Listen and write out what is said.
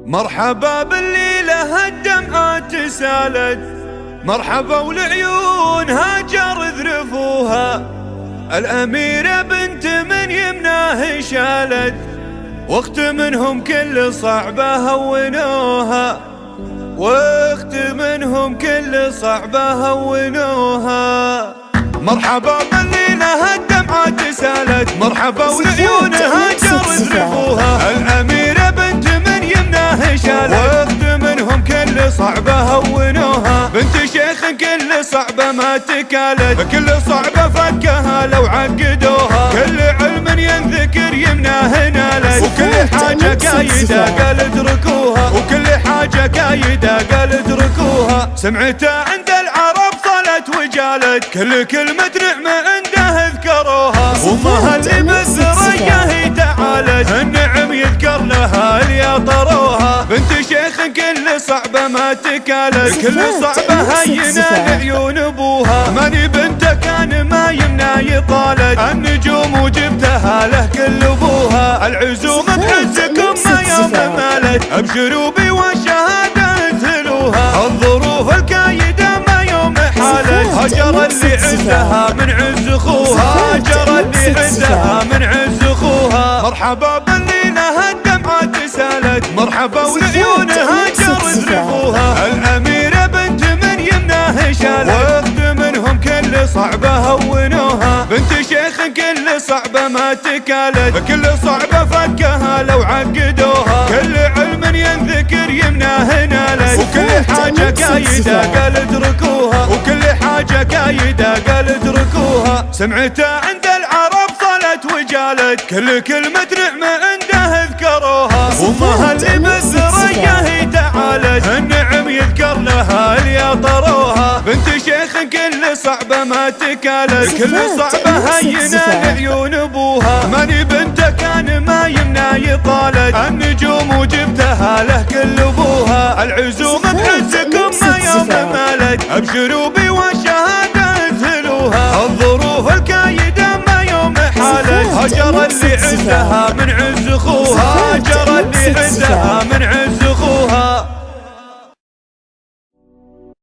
مرحبا بالليلة الدمعات سالت، مرحبا والعيون هاجر ذرفوها. الأميرة بنت من يمناه شالت، واخت منهم كل صعبة هونوها، واخت منهم كل صعبة هونوها. مرحبا بالليلة الدمعات سالت، مرحبا والعيون هاجر ذرفوها. الأميرة بنت من يمناه شالت، واخت منهم كل صعبة هونوها. بنت شيخ كل صعبة ما تكالت، كل صعبة فكها لو عقدوها. كل علم ينذكر يمناه نالت، وكل حاجة قايدة قال اتركوها، وكل حاجة قايدة قال اتركوها. سمعتها عند العرب صلت وجالت، كل كلمة نعمة عنده اذكروها. وامها اللي بالثريا هي تعالت، النعم يذكر لها اللي طروها. بنت شيخ كل صعبة ما تكالت، كل صعبة هينة لعيون ابوها. ماني بنته كان ما يمنع يطالت، النجوم وجبتها له كل ابوها. العزوم بعزكم ما يوم مالت، ابشروا بي والشهادة اذهلوها. الظروف الكايدة ما يوم حالت، هجر اللي عزها من عز اخوها، هجر اللي عزها من عز اخوها. مرحبا بالليلة الدمعات سالت، مرحبا والعيون هاجر ذرفوها. الأميرة بنت من يمناه شالت، واخت منهم كل صعبة هونوها. بنت شيخ كل صعبة ما تكالت، كل صعبة فكها لو عقدوها. كل علم ينذكر يمناه نالت، وكل حاجة قايدة قال اتركوها، وكل حاجة قايدة قال اتركوها. سمعتها عند العرب صلت وجالت، كل كلمة نعمة عنده اذكروها. وامها اللي بالثريا هي تعالت، النعم يذكر لها اللي طروها. بنت شيخ كل صعبة ما تكالت، كل صعبة هينة لعيون ابوها. ماني بنته كان ما يمنع يطالت، النجوم وجبتها له كل ابوها. العزوم بعزكم ما يوم مالت، ابشروا بي والشهادة اذهلوها. الظروف الكايدة ما يوم حالت، هجر اللي عزها من عز اخوها، هجر اللي عزها من عز اخوها.